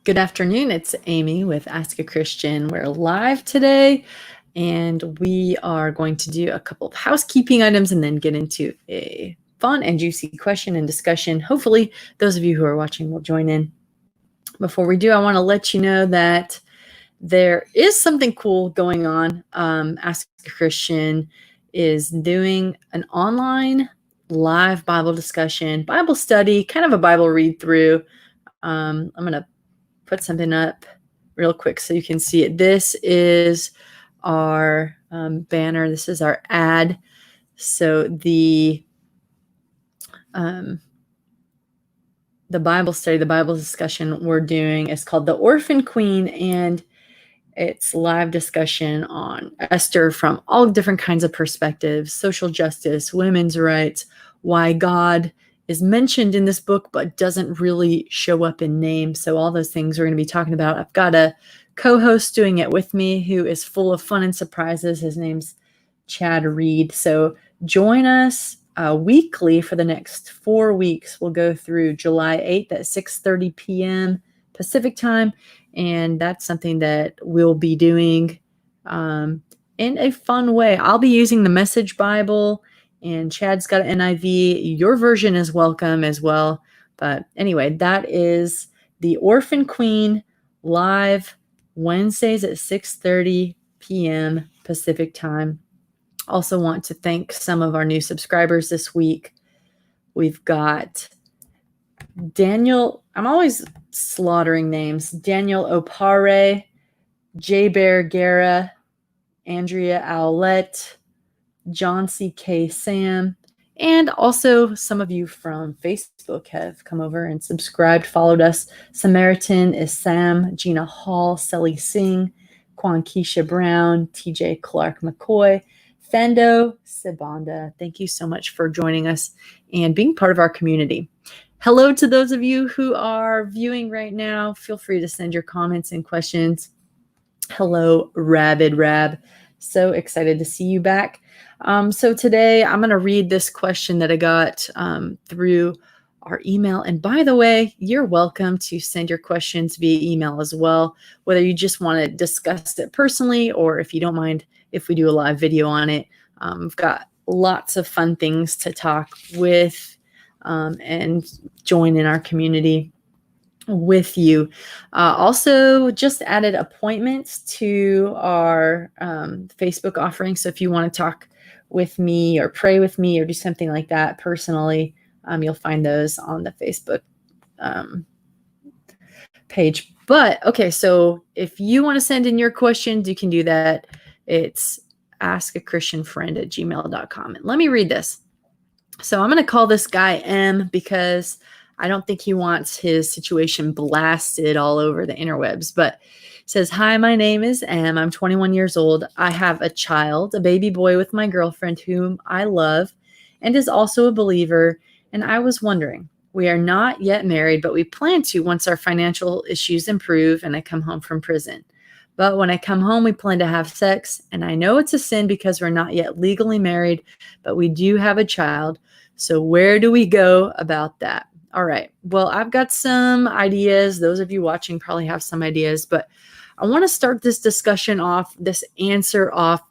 Good afternoon. It's Amy with Ask a Christian. We're live today, and we are going to do a couple of housekeeping items and then get into a fun and juicy question and discussion. Hopefully, those of you who are watching will join in. Before we do, I want to let you know that there is something cool going on. Ask a Christian is doing an online live Bible discussion, Bible study, kind of a Bible read through. I'm going to put something up real quick so you can see it. This is our banner. This is our ad. So the Bible study, the Bible discussion we're doing is called The Orphan Queen, and it's live discussion on Esther from all different kinds of perspectives: social justice, women's rights, why God is mentioned in this book but doesn't really show up in name. So all those things we're going to be talking about. I've got a co-host doing it with me who is full of fun and surprises. His name's Chad Reed. So join us weekly for the next 4 weeks. We'll go through July 8th at 6:30 p.m. Pacific time. And that's something that we'll be doing in a fun way. I'll be using the Message Bible, and Chad's got an NIV. Your version is welcome as well. But anyway, that is The Orphan Queen live Wednesdays at 6:30 p.m. Pacific time. Also want to thank some of our new subscribers this week. We've got Daniel, I'm always slaughtering names, Daniel Opare, J. Bear Guerra, Andrea Owlette, John C.K. Sam, and also some of you from Facebook have come over and subscribed, followed us. Samaritan is Sam, Gina Hall, Sally Singh, Kwan Keisha Brown, TJ Clark McCoy, Fendo Sibanda. Thank you so much for joining us and being part of our community. Hello to those of you who are viewing right now. Feel free to send your comments and questions. Hello, Rabid Rab. So excited to see you back. So today I'm going to read this question that I got through our email. And by the way, you're welcome to send your questions via email as well, whether you just want to discuss it personally or if you don't mind if we do a live video on it. We've got lots of fun things to talk with and join in our community with you. Also, just added appointments to our Facebook offering. So if you want to talk with me or pray with me or do something like that personally, you'll find those on the Facebook page. But okay, so if you want to send in your questions, you can do that. It's askachristianfriend@gmail.com. And let me read this. So I'm going to call this guy M because I don't think he wants his situation blasted all over the interwebs. But it says, "Hi, my name is M. I'm 21 years old. I have a child, a baby boy with my girlfriend whom I love and is also a believer. And I was wondering, we are not yet married, but we plan to once our financial issues improve and I come home from prison. But when I come home, we plan to have sex. And I know it's a sin because we're not yet legally married, but we do have a child. So where do we go about that?" All right. Well, I've got some ideas. Those of you watching probably have some ideas, but I want to start this discussion off, this answer off,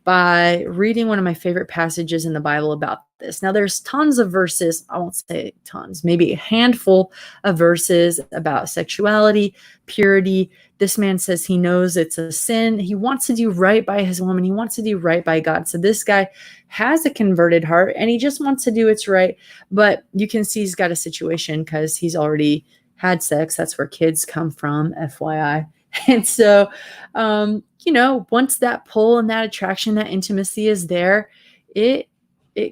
by reading one of my favorite passages in the Bible about this. Now, there's tons of verses. I won't say tons, maybe a handful of verses about sexuality, purity. This man says he knows it's a sin. He wants to do right by his woman. He wants to do right by God. So this guy has a converted heart and he just wants to do what's right. But you can see he's got a situation because he's already had sex. That's where kids come from, FYI. And so, once that pull and that attraction, that intimacy is there, it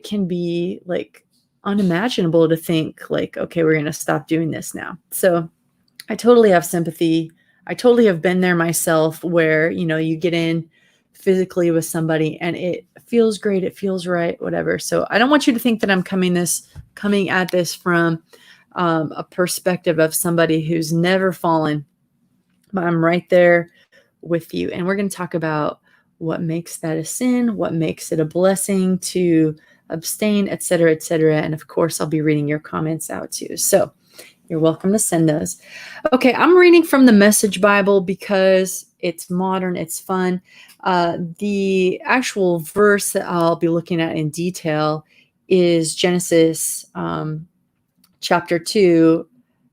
can be like unimaginable to think like, okay, we're going to stop doing this now. So I totally have sympathy. I totally have been there myself where, you get in physically with somebody and it feels great. It feels right, whatever. So I don't want you to think that I'm coming at this from a perspective of somebody who's never fallen. But I'm right there with you. And we're going to talk about what makes that a sin, what makes it a blessing to abstain, et cetera, et cetera. And of course, I'll be reading your comments out too. So You're welcome to send those. Okay, I'm reading from the Message Bible because it's modern, it's fun. The actual verse that I'll be looking at in detail is Genesis chapter 2,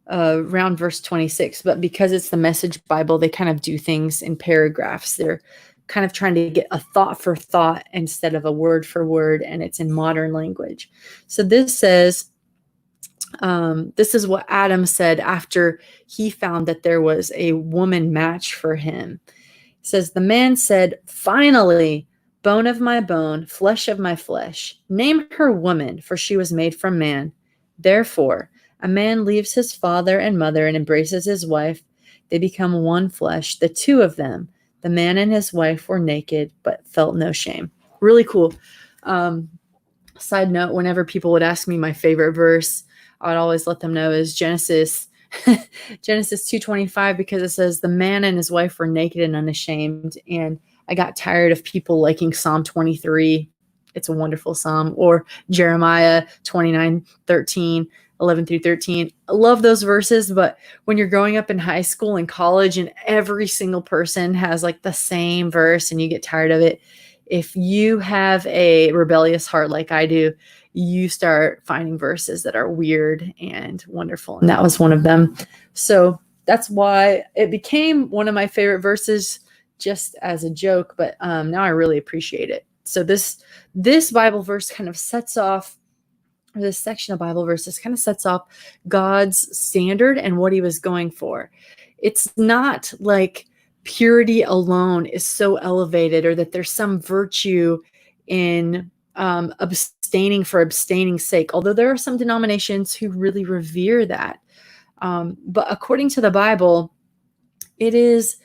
around verse 26. But because it's the Message Bible, they kind of do things in paragraphs. They're kind of trying to get a thought for thought instead of a word for word, and it's in modern language. So this says, this is what Adam said after he found that there was a woman match for him. It says, the man said, finally, bone of my bone, flesh of my flesh, name her woman, for she was made from man. Therefore, a man leaves his father and mother and embraces his wife. They become one flesh, the two of them. The man and his wife were naked, but felt no shame. Really cool. Side note, whenever people would ask me my favorite verse, I would always let them know is Genesis 2:25, because it says the man and his wife were naked and unashamed. And I got tired of people liking Psalm 23. It's a wonderful psalm. Or Jeremiah 29:13, 11 through 13. I love those verses, but when you're growing up in high school and college and every single person has like the same verse and you get tired of it, if you have a rebellious heart like I do, you start finding verses that are weird and wonderful. And that was one of them. So that's why it became one of my favorite verses, just as a joke. But now I really appreciate it. So this Bible verse kind of sets off, or this section of Bible verses kind of sets off God's standard and what he was going for. It's not like purity alone is so elevated, or that there's some virtue in abstaining for abstaining's sake, although there are some denominations who really revere that. But according to the Bible, it is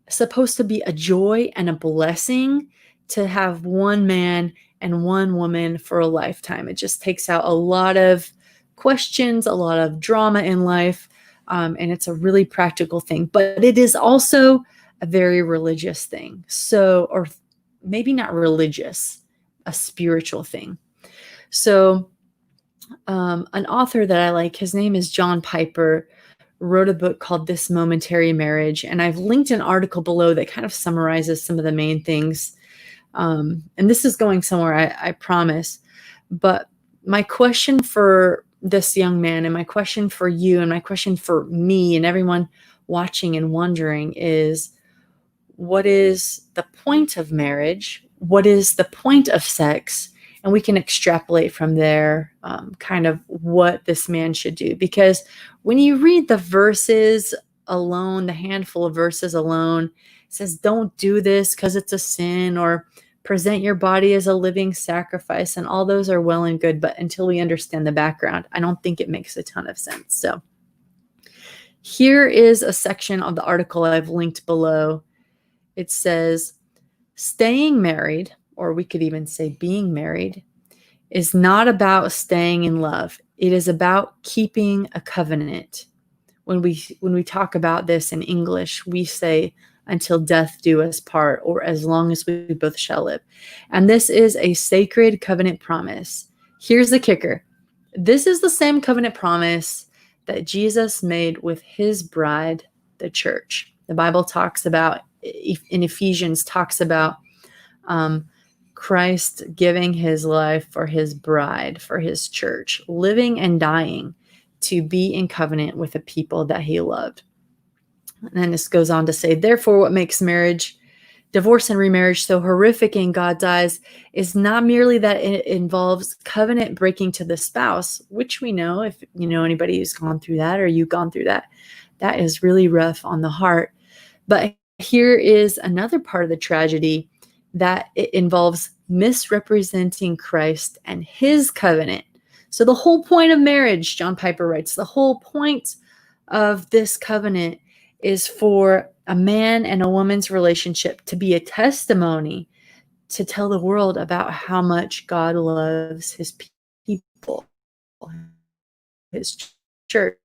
supposed to be a joy and a blessing to have one man and one woman for a lifetime. It just takes out a lot of questions, a lot of drama in life, and it's a really practical thing. But it is also a very religious thing. So, or maybe not religious, a spiritual thing. So an author that I like, his name is John Piper, wrote a book called This Momentary Marriage. And I've linked an article below that kind of summarizes some of the main things. And this is going somewhere, I promise. But my question for this young man, and my question for you, and my question for me and everyone watching and wondering is, what is the point of marriage? What is the point of sex? And we can extrapolate from there kind of what this man should do. Because when you read the verses alone, the handful of verses alone, it says, don't do this because it's a sin, or present your body as a living sacrifice. And all those are well and good. But until we understand the background, I don't think it makes a ton of sense. So here is a section of the article I've linked below. It says, staying married, or we could even say being married, is not about staying in love. It is about keeping a covenant. When we talk about this in English, we say, until death do us part, or as long as we both shall live. And this is a sacred covenant promise. Here's the kicker. This is the same covenant promise that Jesus made with his bride, the church. The Bible talks about, in Ephesians, talks about Christ giving his life for his bride, for his church, living and dying to be in covenant with the people that he loved. And then this goes on to say, therefore, what makes marriage, divorce and remarriage so horrific in God's eyes is not merely that it involves covenant breaking to the spouse, which we know, if you know anybody who's gone through that, or you've gone through that, that is really rough on the heart. But here is another part of the tragedy, that it involves misrepresenting Christ and his covenant. So the whole point of marriage, John Piper writes, the whole point of this covenant is for a man and a woman's relationship to be a testimony to tell the world about how much God loves his people, his church.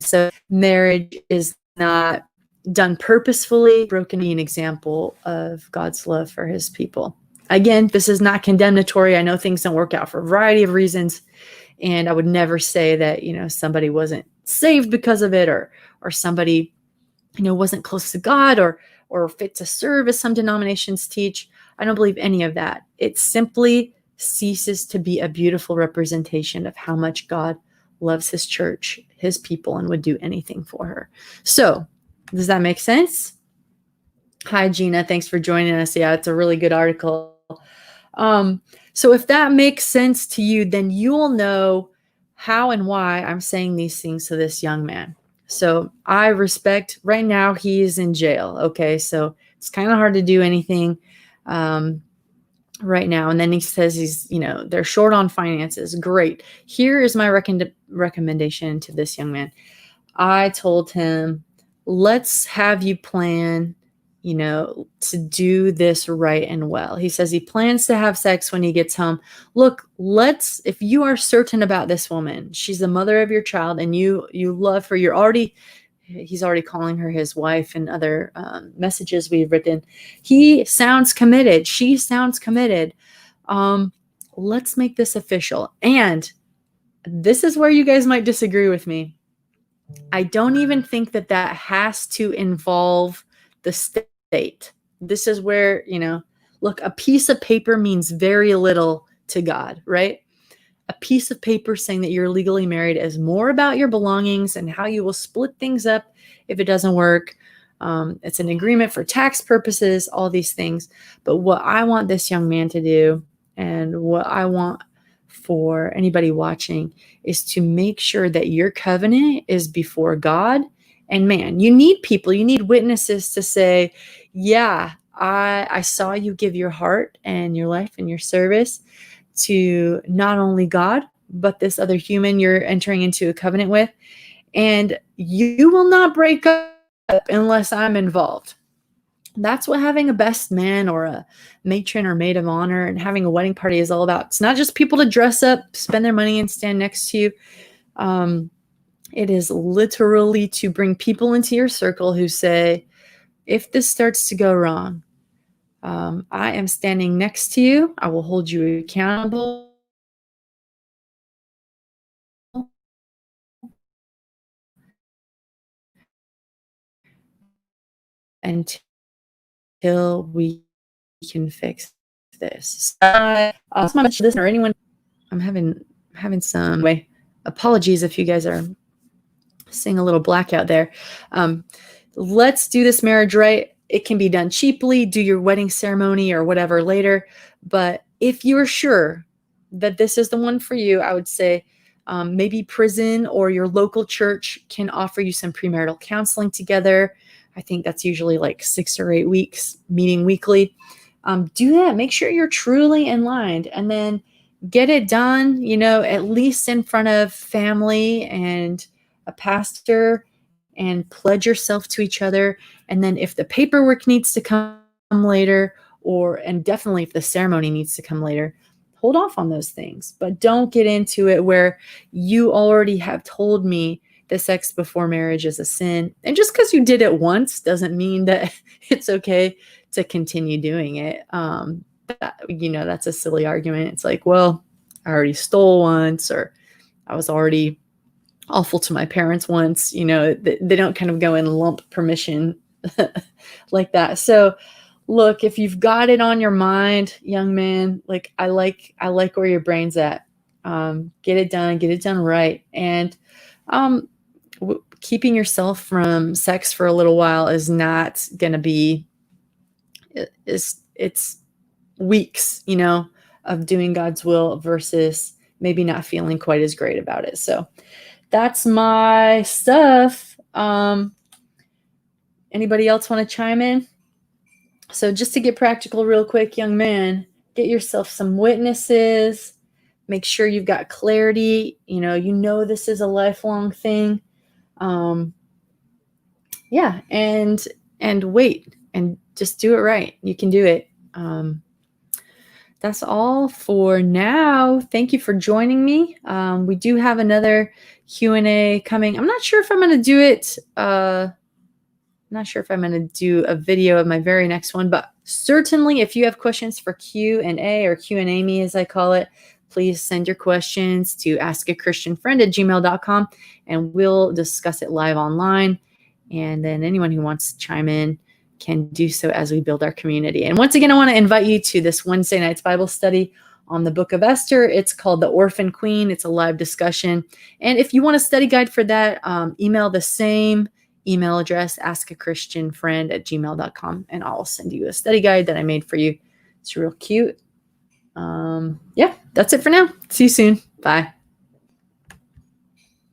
So marriage is not done purposefully. Broken be an example of God's love for his people. Again, this is not condemnatory. I know things don't work out for a variety of reasons. And I would never say that, somebody wasn't saved because of it, or somebody, wasn't close to God, or fit to serve, as some denominations teach. I don't believe any of that. It simply ceases to be a beautiful representation of how much God loves his church, his people, and would do anything for her. So, does that make sense? Hi, Gina. Thanks for joining us. Yeah, it's a really good article. So if that makes sense to you, then you'll know how and why I'm saying these things to this young man. So I respect, right now he's in jail. Okay. So it's kind of hard to do anything right now. And then he says they're short on finances. Great. Here is my recommendation to this young man. I told him, let's have you plan, to do this right and well. He says he plans to have sex when he gets home. Look, if you are certain about this woman, she's the mother of your child, and you love her, he's already calling her his wife in other messages we've written. He sounds committed. She sounds committed. Let's make this official. And this is where you guys might disagree with me. I don't even think that has to involve the state. This is where, look, a piece of paper means very little to God, right? A piece of paper saying that you're legally married is more about your belongings and how you will split things up if it doesn't work. It's an agreement for tax purposes, all these things. But what I want this young man to do, and what I want for anybody watching, is to make sure that your covenant is before God and man. You need people, you need witnesses to say, yeah, I saw you give your heart and your life and your service to not only God, but this other human you're entering into a covenant with. And you will not break up unless I'm involved. That's what having a best man or a matron or maid of honor and having a wedding party is all about. It's not just people to dress up, spend their money, and stand next to you. It is literally to bring people into your circle who say, if this starts to go wrong, I am standing next to you. I will hold you accountable. Until we can fix this. So much this or anyone. I'm having some way. Apologies if you guys are seeing a little blackout there. Let's do this marriage right. It can be done cheaply. Do your wedding ceremony or whatever later. But if you are sure that this is the one for you, I would say maybe prison or your local church can offer you some premarital counseling together. I think that's usually like 6 or 8 weeks, meeting weekly. Do that. Make sure you're truly in line, and then get it done, at least in front of family and a pastor, and pledge yourself to each other. And then if the paperwork needs to come later, and definitely if the ceremony needs to come later, hold off on those things. But don't get into it where you already have told me the sex before marriage is a sin. And just because you did it once doesn't mean that it's okay to continue doing it. That's a silly argument. It's like, well, I already stole once, or I was already awful to my parents once. They don't kind of go in lump permission like that. So look, if you've got it on your mind, young man, like I like where your brain's at. Get it done right. And keeping yourself from sex for a little while is not going to be, it's weeks, of doing God's will versus maybe not feeling quite as great about it. So that's my stuff. Anybody else want to chime in? So just to get practical real quick, young man, get yourself some witnesses. Make sure you've got clarity. This is a lifelong thing. Yeah. And wait, and just do it right. You can do it. That's all for now. Thank you for joining me. We do have another Q&A coming. I'm not sure if I'm going to do it. Not sure if I'm going to do a video of my very next one, but certainly if you have questions for Q&A or Q&A me as I call it, please send your questions to askachristianfriend@gmail.com, and we'll discuss it live online. And then anyone who wants to chime in can do so as we build our community. And once again, I want to invite you to this Wednesday night's Bible study on the book of Esther. It's called The Orphan Queen. It's a live discussion. And if you want a study guide for that, email the same email address, askachristianfriend@gmail.com, and I'll send you a study guide that I made for you. It's real cute. Yeah, that's it for now. See you soon. Bye.